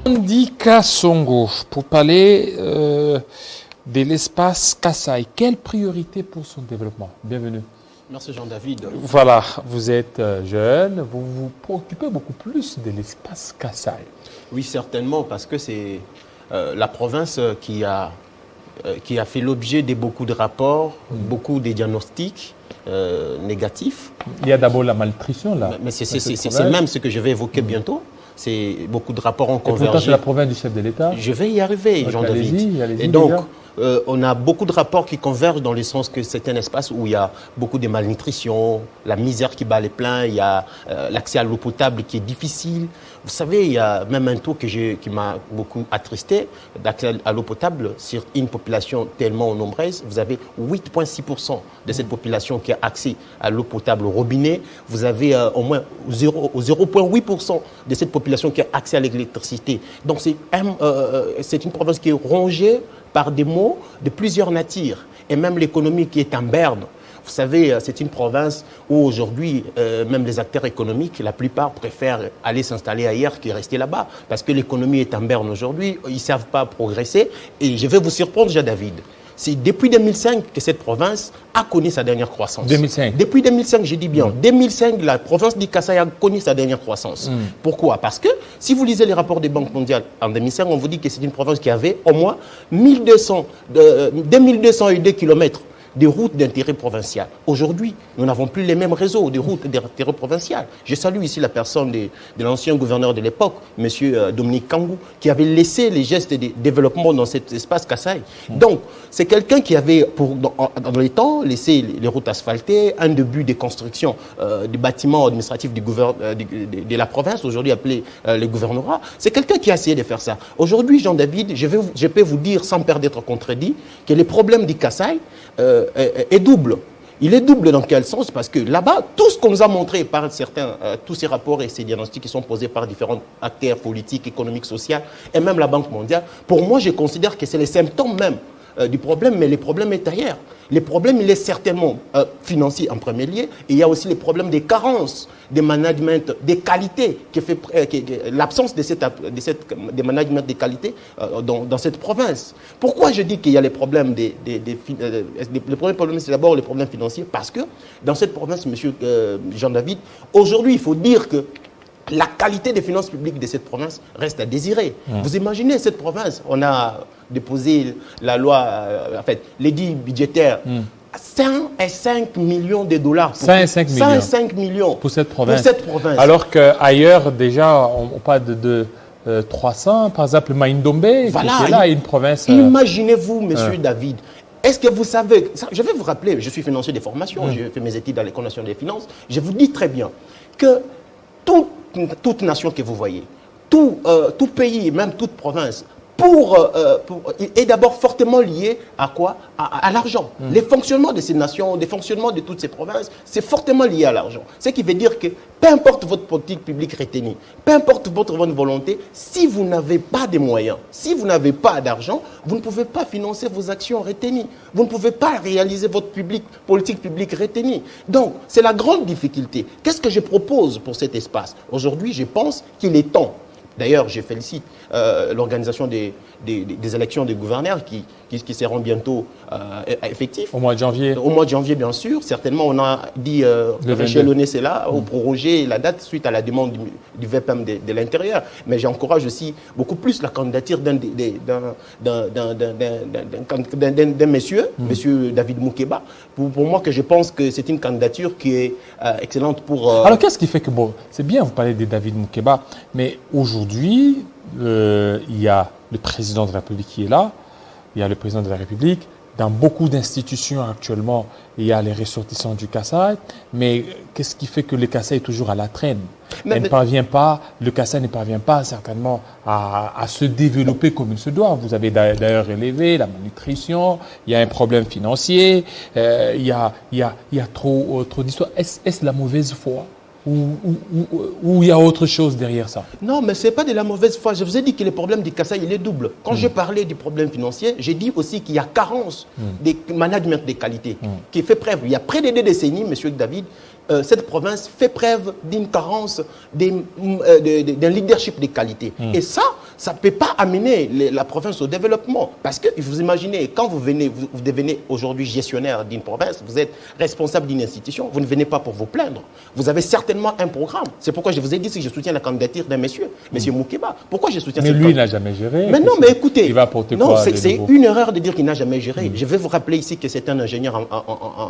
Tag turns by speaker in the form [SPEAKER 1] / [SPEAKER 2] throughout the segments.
[SPEAKER 1] Andy Kassongo, pour parler de l'espace Kasaï. Quelle priorité pour son développement? Bienvenue.
[SPEAKER 2] Merci Jean-David.
[SPEAKER 1] Voilà, vous êtes jeune, vous vous préoccupez beaucoup plus de l'espace Kasaï.
[SPEAKER 2] Oui, certainement, parce que c'est la province qui a fait l'objet de beaucoup de rapports, beaucoup de diagnostics négatifs.
[SPEAKER 1] Il y a d'abord la malnutrition là.
[SPEAKER 2] Mais c'est même ce que je vais évoquer bientôt. C'est beaucoup de rapports ont convergé.
[SPEAKER 1] Pourtant, c'est la province du chef de l'État.
[SPEAKER 2] Je vais y arriver, Jean-David.
[SPEAKER 1] Allez-y,
[SPEAKER 2] et donc, on a beaucoup de rapports qui convergent dans le sens que c'est un espace où il y a beaucoup de malnutrition, la misère qui bat les pleins, il y a l'accès à l'eau potable qui est difficile. Vous savez, il y a même un taux qui m'a beaucoup attristé, d'accès à l'eau potable sur une population tellement nombreuse. Vous avez 8,6% de cette population qui a accès à l'eau potable au robinet. Vous avez au moins 0,8% de cette population qui a accès à l'électricité. Donc c'est une province qui est rongée par des maux de plusieurs natures. Et même l'économie qui est en berne. Vous savez, c'est une province où aujourd'hui, même les acteurs économiques, la plupart préfèrent aller s'installer ailleurs que rester là-bas. Parce que l'économie est en berne aujourd'hui, ils ne savent pas progresser. Et je vais vous surprendre, Jean-David. C'est depuis 2005 que cette province a connu sa dernière croissance.
[SPEAKER 1] 2005.
[SPEAKER 2] Depuis 2005, je dis bien. 2005, la province du Kasaï a connu sa dernière croissance. Pourquoi? Parce que si vous lisez les rapports des banques mondiales en 2005, on vous dit que c'est une province qui avait au moins 2202 kilomètres des routes d'intérêt provincial. Aujourd'hui, nous n'avons plus les mêmes réseaux de routes d'intérêt provincial. Je salue ici la personne de l'ancien gouverneur de l'époque, M. Dominique Kangou, qui avait laissé les gestes de développement dans cet espace Kasaï. Donc, c'est quelqu'un qui avait, dans les temps, laissé les routes asphaltées, un début de construction des bâtiments administratifs de la province, aujourd'hui appelé le gouvernorat. C'est quelqu'un qui a essayé de faire ça. Aujourd'hui, Jean-David, je peux vous dire, sans peur d'être contredit, que les problèmes du Kasaï est double. Il est double dans quel sens? Parce que là-bas, tout ce qu'on nous a montré par tous ces rapports et ces diagnostics qui sont posés par différents acteurs politiques, économiques, sociaux, et même la Banque mondiale, pour moi, je considère que c'est les symptômes même du problème, mais le problème est ailleurs. Le problème, il est certainement financier en premier lieu, et il y a aussi les problèmes des carences, des management, des qualités, l'absence de management des qualités dans cette province. Pourquoi je dis qu'il y a les problèmes le premier problème, c'est d'abord les problèmes financiers, parce que dans cette province, monsieur Jean-David, aujourd'hui, il faut dire que la qualité des finances publiques de cette province reste à désirer. Vous imaginez cette province, on a déposé la loi, l'édit budgétaire, 105 millions de dollars. 105 millions
[SPEAKER 1] pour cette province.
[SPEAKER 2] Pour cette province.
[SPEAKER 1] Alors qu'ailleurs, déjà, on parle de 300, par exemple, Maïndombe,
[SPEAKER 2] voilà,
[SPEAKER 1] qui est là, une province...
[SPEAKER 2] Imaginez-vous, monsieur David, est-ce que vous savez, je vais vous rappeler, je suis financier de formation, j'ai fait mes études à l'École nationale des finances, je vous dis très bien que toute nation que vous voyez, tout pays, même toute province, est d'abord fortement lié à quoi? À l'argent. Les fonctionnements de ces nations, les fonctionnements de toutes ces provinces, c'est fortement lié à l'argent. Ce qui veut dire que peu importe votre politique publique retenue, peu importe votre bonne volonté, si vous n'avez pas de moyens, si vous n'avez pas d'argent, vous ne pouvez pas financer vos actions retenues. Vous ne pouvez pas réaliser votre politique publique retenue. Donc, c'est la grande difficulté. Qu'est-ce que je propose pour cet espace? Aujourd'hui, je pense qu'il est temps. D'ailleurs, je félicite l'organisation des élections des gouverneurs qui seront bientôt effectives.
[SPEAKER 1] Au mois de janvier.
[SPEAKER 2] Au mois de janvier, bien sûr. Certainement, on a dit échelonner cela ou proroger la date suite à la demande du VPM de l'Intérieur. Mais j'encourage aussi beaucoup plus la candidature d'un monsieur, monsieur David Moukeba. Pour moi, que je pense que c'est une candidature qui est excellente pour...
[SPEAKER 1] Alors, qu'est-ce qui fait que... Bon, c'est bien, vous parlez de David Moukeba, mais aujourd'hui, il y a le président de la République qui est là, il y a le président de la République. Dans beaucoup d'institutions actuellement, il y a les ressortissants du Kasaï, mais qu'est-ce qui fait que le Kasaï est toujours à la traîne? Le Kasaï ne parvient pas certainement à se développer comme il se doit. Vous avez d'ailleurs relevé la malnutrition, il y a un problème financier, il y a trop d'histoires. Est-ce la mauvaise foi? Ou il y a autre chose derrière ça?
[SPEAKER 2] Non, mais ce n'est pas de la mauvaise foi. Je vous ai dit que le problème du Kasaï, il est double. Quand j'ai parlé du problème financier, j'ai dit aussi qu'il y a carence de management de qualité qui fait preuve. Il y a près de 2 décennies, monsieur David, cette province fait preuve d'une carence d'un leadership de qualité. Et ça, ça ne peut pas amener la province au développement. Parce que vous imaginez, quand vous devenez aujourd'hui gestionnaire d'une province, vous êtes responsable d'une institution, vous ne venez pas pour vous plaindre. Vous avez certainement un programme. C'est pourquoi je vous ai dit que je soutiens la candidature d'un monsieur, M. Moukeba. Pourquoi je soutiens cette
[SPEAKER 1] Mais lui, il n'a jamais géré.
[SPEAKER 2] Mais non, mais écoutez,
[SPEAKER 1] il va apporter
[SPEAKER 2] non,
[SPEAKER 1] quoi
[SPEAKER 2] c'est une erreur de dire qu'il n'a jamais géré. Je vais vous rappeler ici que c'est un ingénieur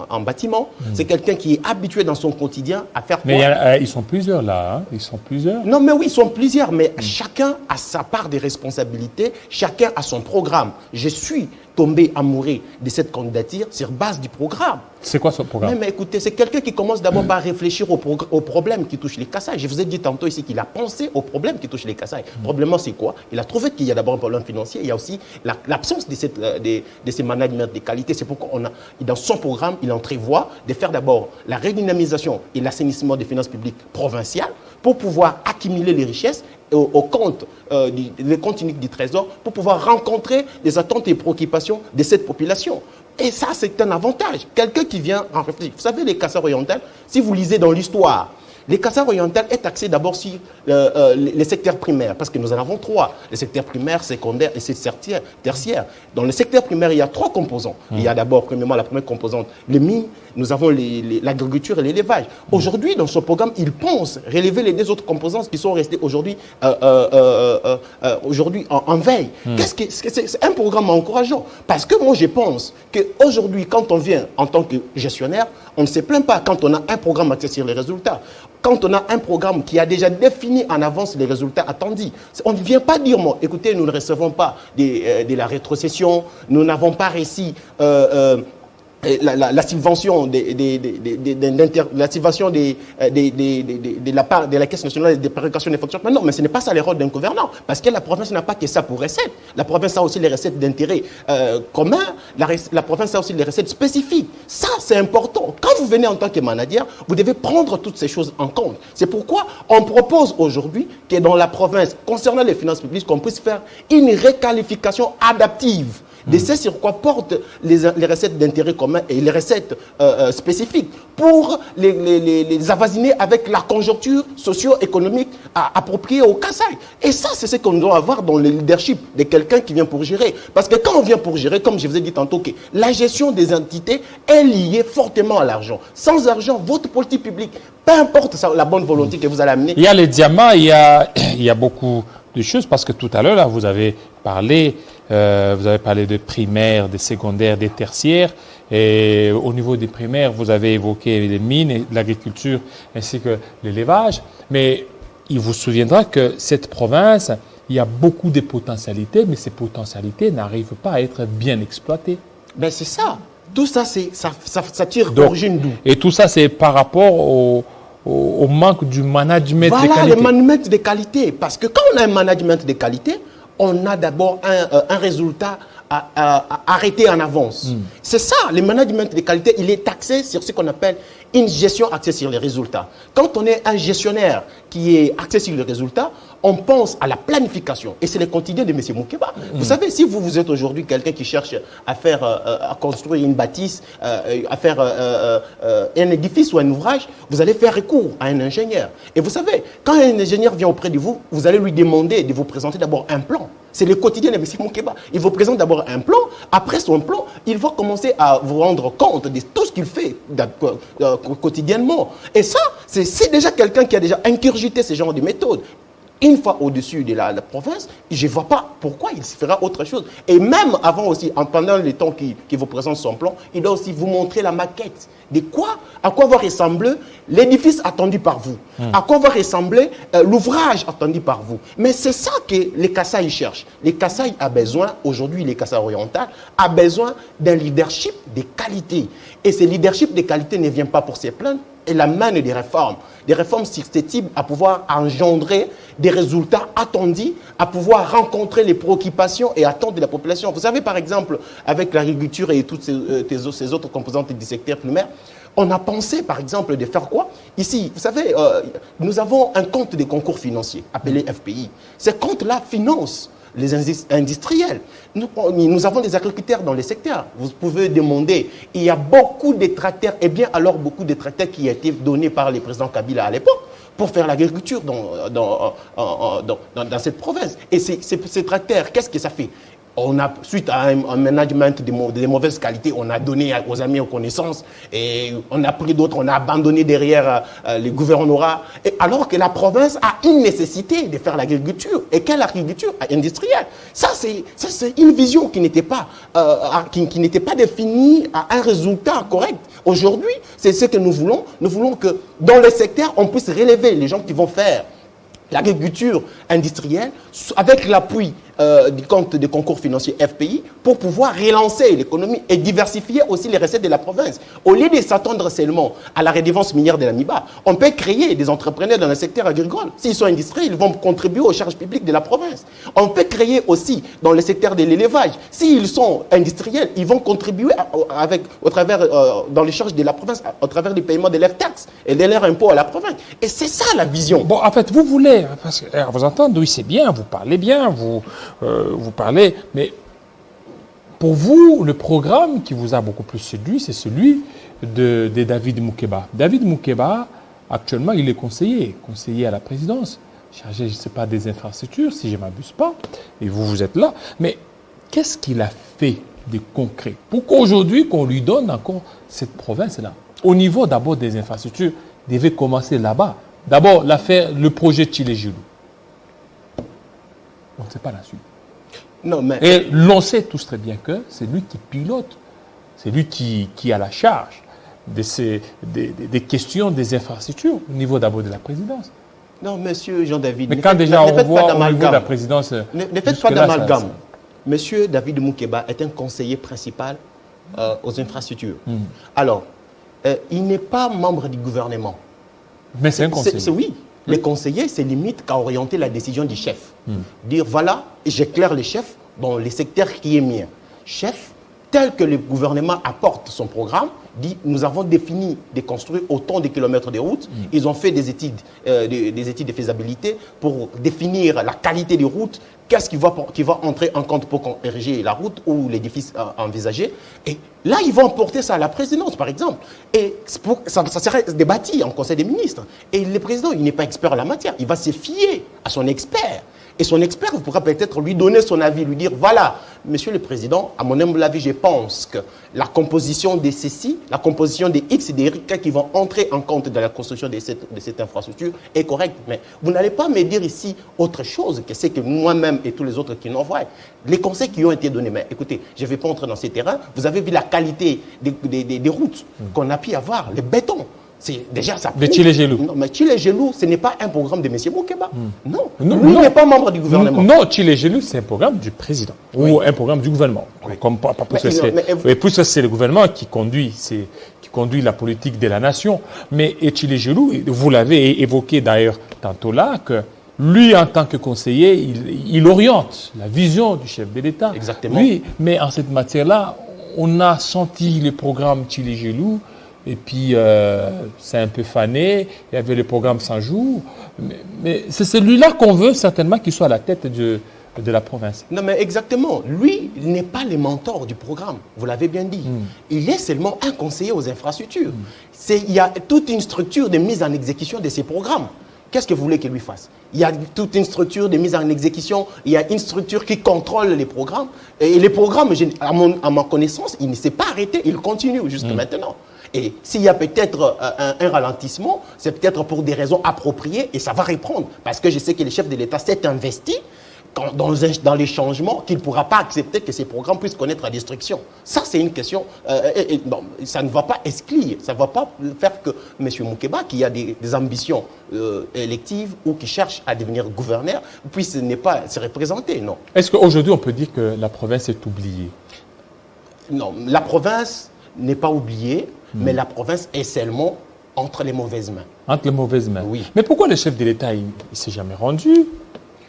[SPEAKER 2] en bâtiment. C'est quelqu'un qui est habitué dans son quotidien à faire quoi?
[SPEAKER 1] Mais ils sont plusieurs là, hein. Ils sont plusieurs.
[SPEAKER 2] Non, mais oui, ils sont plusieurs, mais chacun a sa part de responsabilité, chacun a son programme. Je suis tombé amoureux de cette candidature sur base du programme.
[SPEAKER 1] C'est quoi ce programme?
[SPEAKER 2] Mais écoutez, c'est quelqu'un qui commence d'abord par réfléchir aux problèmes qui touchent les Kasaï. Je vous ai dit tantôt ici qu'il a pensé aux problèmes qui touchent les Kasaï. Probablement, c'est quoi? Il a trouvé qu'il y a d'abord un problème financier, il y a aussi l'absence de ces managements de qualité. C'est pourquoi dans son programme, il entrevoit de faire d'abord la redynamisation et l'assainissement des finances publiques provinciales pour pouvoir accumuler les richesses au compte, les comptes uniques du Trésor, pour pouvoir rencontrer les attentes et préoccupations de cette population. Et ça, c'est un avantage. Quelqu'un qui vient en réfléchir. Vous savez, les Kassai orientales, si vous lisez dans l'histoire, les Kassai orientales est axé d'abord sur les secteurs primaires, parce que nous en avons trois. Les secteurs primaires, secondaires et tertiaires. Dans le secteur primaire, il y a trois composants. Il y a d'abord, premièrement, la première composante, les mines, nous avons l'agriculture et l'élevage. Aujourd'hui, dans ce programme, il pense relever les deux autres composantes qui sont restées aujourd'hui en veille. C'est un programme encourageant. Parce que moi, je pense qu'aujourd'hui, quand on vient en tant que gestionnaire, on ne se plaint pas quand on a un programme axé sur les résultats. Quand on a un programme qui a déjà défini en avance les résultats attendus, on ne vient pas dire, bon, écoutez, nous ne recevons pas de la rétrocession, nous n'avons pas réussi la subvention de la part de la Caisse nationale des péréquations des fonctions. Mais non, mais ce n'est pas ça le rôle d'un gouvernant, parce que la province n'a pas que ça pour recettes. La province a aussi les recettes d'intérêt commun, la province a aussi les recettes spécifiques. Ça, c'est important. Quand vous venez en tant que manager, vous devez prendre toutes ces choses en compte. C'est pourquoi on propose aujourd'hui que dans la province, concernant les finances publiques, qu'on puisse faire une requalification adaptive de ce sur quoi portent les recettes d'intérêt commun et les recettes spécifiques pour les avasiner avec la conjoncture socio-économique appropriée au Kasaï. Et ça, c'est ce qu'on doit avoir dans le leadership de quelqu'un qui vient pour gérer. Parce que quand on vient pour gérer, comme je vous ai dit tantôt, que la gestion des entités est liée fortement à l'argent. Sans argent, votre politique publique, peu importe la bonne volonté que vous allez amener.
[SPEAKER 1] Il y a les diamants, il y a beaucoup de choses, parce que tout à l'heure, là, vous avez parlé de primaires, des secondaires, des tertiaires. Et au niveau des primaires, vous avez évoqué les mines, l'agriculture ainsi que l'élevage. Mais il vous souviendra que cette province, il y a beaucoup de potentialités, mais ces potentialités n'arrivent pas à être bien exploitées.
[SPEAKER 2] Ben c'est ça. Tout ça, ça tire d'origine d'où?
[SPEAKER 1] Et tout ça, c'est par rapport au manque du management de qualité.
[SPEAKER 2] Voilà, le management de qualité. Parce que quand on a un management de qualité, on a d'abord un résultat arrêté en avance. C'est ça, le management de qualité, il est axé sur ce qu'on appelle une gestion axée sur les résultats. Quand on est un gestionnaire qui est axé sur les résultats, on pense à la planification. Et c'est le quotidien de M. Moukeba. Vous savez, si vous êtes aujourd'hui quelqu'un qui cherche à construire une bâtisse, à faire un édifice ou un ouvrage, vous allez faire recours à un ingénieur. Et vous savez, quand un ingénieur vient auprès de vous, vous allez lui demander de vous présenter d'abord un plan. C'est le quotidien de M. Moukeba. Il vous présente d'abord un plan. Après son plan, il va commencer à vous rendre compte de tout ce qu'il fait quotidiennement. Et ça, c'est déjà quelqu'un qui a déjà incurgité ce genre de méthode. Une fois au-dessus de la province, je ne vois pas pourquoi il fera autre chose. Et même avant aussi, pendant le temps qu'il vous présente son plan, il doit aussi vous montrer la maquette de à quoi va ressembler l'édifice attendu par vous, à quoi va ressembler l'ouvrage attendu par vous. Mais c'est ça que les Kasaï cherchent. Les Kasaï a besoin, aujourd'hui les Kasaï orientales, a besoin d'un leadership de qualité. Et ce leadership de qualité ne vient pas pour se plaindre, elle amène des réformes susceptibles à pouvoir engendrer des résultats attendus, à pouvoir rencontrer les préoccupations et attentes de la population. Vous savez, par exemple, avec l'agriculture et toutes ces autres composantes du secteur primaire, on a pensé, par exemple, de faire quoi? Ici, vous savez, nous avons un compte de concours financiers appelé FPI. Ce compte-là finance les industriels. Nous avons des agriculteurs dans les secteurs. Vous pouvez demander. Il y a beaucoup de tracteurs, et bien alors beaucoup de tracteurs qui ont été donnés par le président Kabila à l'époque pour faire l'agriculture dans cette province. Et ces tracteurs, qu'est-ce que ça fait? On a, suite à un management de mauvaise qualité, on a donné aux amis aux connaissances et on a pris d'autres, on a abandonné derrière les gouvernorats. Alors que la province a une nécessité de faire l'agriculture. Et quelle agriculture industrielle? Ça, c'est une vision qui n'était pas, qui n'était pas définie à un résultat correct. Aujourd'hui, c'est ce que nous voulons. Nous voulons que dans le secteur, on puisse relever les gens qui vont faire l'agriculture industrielle avec l'appui du compte de concours financiers FPI pour pouvoir relancer l'économie et diversifier aussi les recettes de la province. Au lieu de s'attendre seulement à la redevance minière de la MIBA, on peut créer des entrepreneurs dans le secteur agricole. S'ils sont industriels, ils vont contribuer aux charges publiques de la province. On peut créer aussi dans le secteur de l'élevage. S'ils sont industriels, ils vont contribuer dans les charges de la province au travers du paiement de leurs taxes et de leurs impôts à la province. Et c'est ça la vision.
[SPEAKER 1] Bon, en fait, vous voulez, parce que, à vous entendre, oui, c'est bien, vous parlez bien, vous parlez, mais pour vous, le programme qui vous a beaucoup plus séduit, c'est celui de David Moukeba. David Moukeba, actuellement, il est conseiller à la présidence, chargé, je ne sais pas, des infrastructures, si je ne m'abuse pas, et vous êtes là. Mais qu'est-ce qu'il a fait de concret pour qu'aujourd'hui, qu'on lui donne encore cette province-là? Au niveau d'abord des infrastructures, il devait commencer là-bas. D'abord, le projet Tchilé-Gilou. On ne sait pas la suite.
[SPEAKER 2] Non, mais...
[SPEAKER 1] Et l'on sait tous très bien que c'est lui qui pilote, c'est lui qui a la charge des questions des infrastructures au niveau d'abord de la présidence.
[SPEAKER 2] Non, monsieur Jean-David,
[SPEAKER 1] mais quand déjà on voit au niveau de la présidence...
[SPEAKER 2] Ne faites pas d'amalgame. Monsieur David Moukeba est un conseiller principal aux infrastructures. Alors, il n'est pas membre du gouvernement.
[SPEAKER 1] Mais c'est un conseiller.
[SPEAKER 2] Oui. Les conseillers se limitent qu'à orienter la décision du chef. Dire, voilà, j'éclaire le chef dans les secteurs qui est mien. Chef, tel que le gouvernement apporte son programme, dit, nous avons défini de construire autant de kilomètres de routes. Ils ont fait des études de faisabilité pour définir la qualité des routes, qu'est-ce qui va entrer en compte pour ériger la route ou l'édifice envisagé. Et là, ils vont porter ça à la présidence, par exemple. Et ça serait débattu en Conseil des ministres. Et le président, il n'est pas expert en la matière. Il va se fier à son expert. Et son expert pourra peut-être lui donner son avis, lui dire, voilà, monsieur le président, à mon humble avis, je pense que la composition de ceci, la composition des X et des Y qui vont entrer en compte dans la construction de cette infrastructure est correcte. Mais vous n'allez pas me dire ici autre chose que c'est que moi-même et tous les autres qui nous voient. Les conseils qui ont été donnés, mais écoutez, je ne vais pas entrer dans ces terrains. Vous avez vu la qualité des routes qu'on a pu avoir, le béton. C'est déjà ça.
[SPEAKER 1] De Tchilé-Gilou.
[SPEAKER 2] Non, mais Tchilé-Gilou, ce n'est pas un programme de M. Moukeba. Non. Lui n'est pas membre du gouvernement.
[SPEAKER 1] Non, Tchilé-Gilou, c'est un programme du président ou un programme du gouvernement.
[SPEAKER 2] Oui.
[SPEAKER 1] Plus c'est le gouvernement qui conduit la politique de la nation. Mais Tchilé-Gilou, vous l'avez évoqué d'ailleurs tantôt là, que lui, en tant que conseiller, il oriente la vision du chef de l'État.
[SPEAKER 2] Exactement.
[SPEAKER 1] Oui, mais en cette matière-là, on a senti le programme Tchilé-Gilou. Et puis, c'est un peu fané. Il y avait le programme 100 jours. Mais c'est celui-là qu'on veut certainement qu'il soit à la tête de la province.
[SPEAKER 2] Non, mais exactement. Lui, il n'est pas le mentor du programme. Vous l'avez bien dit. Il est seulement un conseiller aux infrastructures. Il y a toute une structure de mise en exécution de ces programmes. Qu'est-ce que vous voulez qu'il lui fasse? Il y a toute une structure de mise en exécution. Il y a une structure qui contrôle les programmes. Et les programmes, à ma connaissance, il ne s'est pas arrêté. Il continue jusqu'à maintenant. Et s'il y a peut-être un ralentissement, c'est peut-être pour des raisons appropriées et ça va reprendre. Parce que je sais que le chef de l'État s'est investi dans les changements qu'il ne pourra pas accepter que ces programmes puissent connaître la destruction. Ça, c'est une question... non, ça ne va pas exclure, ça ne va pas faire que M. Moukeba, qui a des ambitions électives ou qui cherche à devenir gouverneur, puisse ne pas se représenter, non.
[SPEAKER 1] Est-ce qu'aujourd'hui, on peut dire que la province est oubliée?
[SPEAKER 2] Non, la province n'est pas oubliée, mais la province est seulement entre les mauvaises mains.
[SPEAKER 1] Entre les mauvaises mains.
[SPEAKER 2] Oui.
[SPEAKER 1] Mais pourquoi le chef de l'État, il ne s'est jamais rendu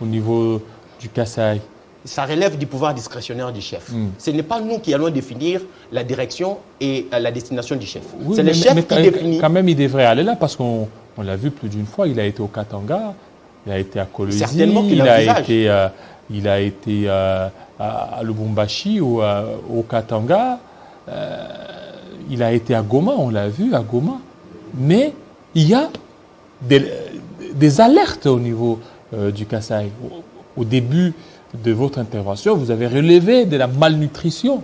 [SPEAKER 1] au niveau du Kasaï?
[SPEAKER 2] Ça relève du pouvoir discrétionnaire du chef. Ce n'est pas nous qui allons définir la direction et la destination du chef.
[SPEAKER 1] Oui,
[SPEAKER 2] c'est le chef qui définit.
[SPEAKER 1] Quand même, il devrait aller là parce qu'on l'a vu plus d'une fois. Il a été au Katanga, il a été à Kolwezi, il a été à Lubumbashi ou au Katanga. Il a été à Goma, on l'a vu à Goma. Mais il y a des alertes au niveau du Kasaï. Au début de votre intervention, vous avez relevé de la malnutrition.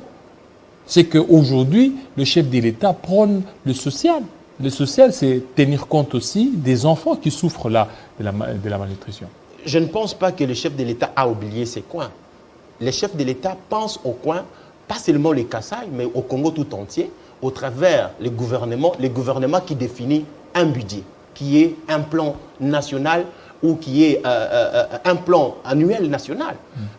[SPEAKER 1] C'est qu'aujourd'hui, le chef de l'État prône le social. Le social, c'est tenir compte aussi des enfants qui souffrent là de la malnutrition.
[SPEAKER 2] Je ne pense pas que le chef de l'État a oublié ses coins. Les chefs de l'État pensent aux coins, pas seulement les Kasaï, mais au Congo tout entier, au travers les gouvernements qui définissent un budget, qui est un plan national ou qui est un plan annuel national.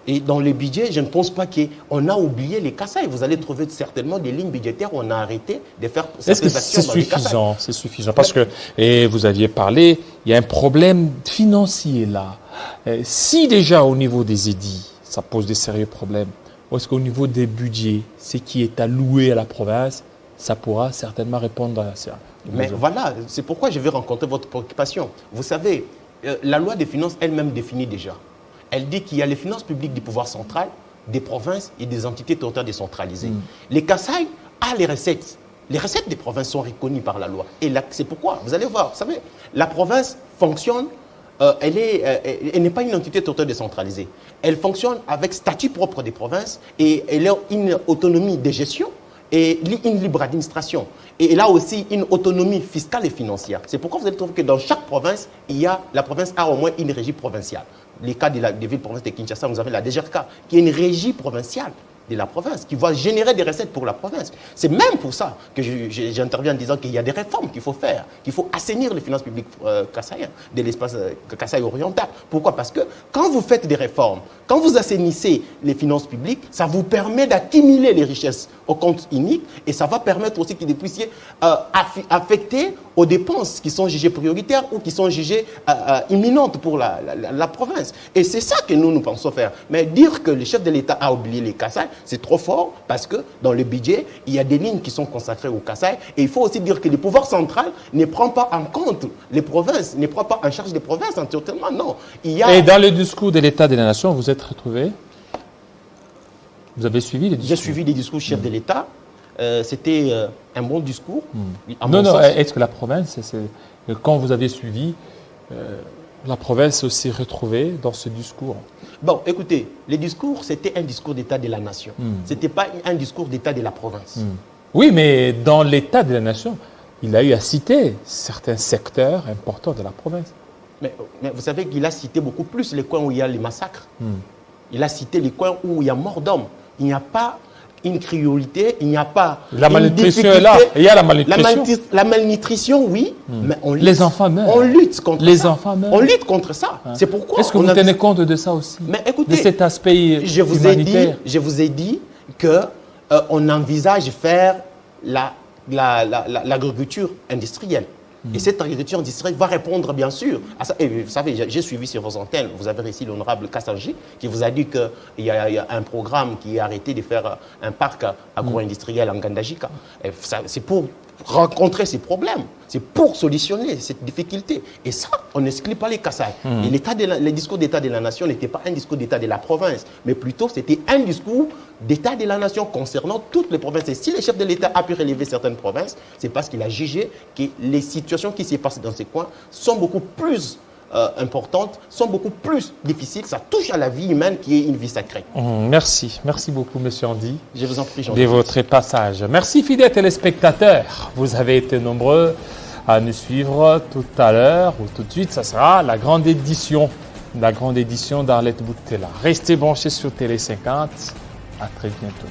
[SPEAKER 2] Et dans les budgets, je ne pense pas qu'on a oublié les Kasaï. Vous allez trouver certainement des lignes budgétaires où on a arrêté de faire certaines actions dans les Kasaï.
[SPEAKER 1] Est-ce que c'est suffisant? Parce que, et vous aviez parlé, il y a un problème financier là. Si déjà au niveau des édits, ça pose des sérieux problèmes, est-ce qu'au niveau des budgets, ce qui est alloué à la province, ça pourra certainement répondre à ça?
[SPEAKER 2] Mais voilà, c'est pourquoi je vais rencontrer votre préoccupation. Vous savez, la loi des finances elle-même définit déjà. Elle dit qu'il y a les finances publiques du pouvoir central, des provinces et des entités territoriales décentralisées. Les Kasaï a les recettes. Les recettes des provinces sont reconnues par la loi. Et c'est pourquoi, vous allez voir, vous savez, la province fonctionne, elle n'est pas une entité territoriale décentralisée. Elle fonctionne avec statut propre des provinces et elle a une autonomie de gestion et une libre administration. Et là aussi une autonomie fiscale et financière. C'est pourquoi vous allez trouver que dans chaque province, la province a au moins une régie provinciale. Les cas des villes-provinces de Kinshasa, vous avez la DGRK, qui est une régie provinciale de la province, qui va générer des recettes pour la province. C'est même pour ça que j'interviens en disant qu'il y a des réformes qu'il faut faire, qu'il faut assainir les finances publiques kassaïennes, de l'espace Kasaï oriental. Pourquoi? Parce que quand vous faites des réformes, quand vous assainissez les finances publiques, ça vous permet d'accumuler les richesses au compte unique et ça va permettre aussi que vous puissiez affecter aux dépenses qui sont jugées prioritaires ou qui sont jugées imminentes pour la province. Et c'est ça que nous pensons faire. Mais dire que le chef de l'État a oublié les Kasaï, c'est trop fort parce que dans le budget, il y a des lignes qui sont consacrées aux Kasaï. Et il faut aussi dire que le pouvoir central ne prend pas en compte les provinces, ne prend pas en charge les provinces entièrement. Non.
[SPEAKER 1] Et dans le discours de l'État de la Nation, vous êtes retrouvé? Vous avez suivi les discours?
[SPEAKER 2] J'ai suivi les discours du chef de l'État. C'était un bon discours.
[SPEAKER 1] Non, est-ce que la province, quand vous avez suivi, la province s'est retrouvée dans ce discours?
[SPEAKER 2] Bon, écoutez, le discours, c'était un discours d'État de la Nation. Ce n'était pas un discours d'État de la province.
[SPEAKER 1] Oui, mais dans l'État de la Nation, il a eu à citer certains secteurs importants de la province.
[SPEAKER 2] Mais vous savez qu'il a cité beaucoup plus les coins où il y a les massacres. Il a cité les coins où il y a mort d'hommes. Il n'y a pas une criolité, il n'y a pas
[SPEAKER 1] la malnutrition est là. Il y a la malnutrition.
[SPEAKER 2] La malnutrition, oui, mais on lutte.
[SPEAKER 1] Les enfants meurent.
[SPEAKER 2] On lutte contre
[SPEAKER 1] les
[SPEAKER 2] ça.
[SPEAKER 1] Enfants meurent.
[SPEAKER 2] On lutte contre ça. C'est pourquoi.
[SPEAKER 1] Est-ce que vous tenez compte de ça aussi?
[SPEAKER 2] Mais écoutez,
[SPEAKER 1] de cet aspect humanitaire.
[SPEAKER 2] Je vous ai dit que on envisage faire l'agriculture industrielle. Et cette agriculture industrielle va répondre bien sûr à ça. Et vous savez, j'ai suivi sur vos antennes, vous avez réussi l'honorable Kassanji qui vous a dit qu'il y a un programme qui est arrêté de faire un parc agro-industriel en Gandajika. C'est pour rencontrer ces problèmes, c'est pour solutionner cette difficulté. Et ça, on n'exclut pas les Kasaï. Et le discours d'État de la Nation n'était pas un discours d'État de la province, mais plutôt c'était un discours d'État de la Nation concernant toutes les provinces. Et si le chef de l'État a pu relever certaines provinces, c'est parce qu'il a jugé que les situations qui s'est passées dans ces coins sont beaucoup plus importantes, sont beaucoup plus difficiles. Ça touche à la vie humaine qui est une vie sacrée.
[SPEAKER 1] Merci. Merci beaucoup, M. Andy.
[SPEAKER 2] Je vous en prie, Jean.
[SPEAKER 1] De votre passage. Merci, fidèles téléspectateurs. Vous avez été nombreux à nous suivre tout à l'heure ou tout de suite. Ça sera la grande édition d'Arlette Boutella. Restez branchés sur Télé 50. À très bientôt.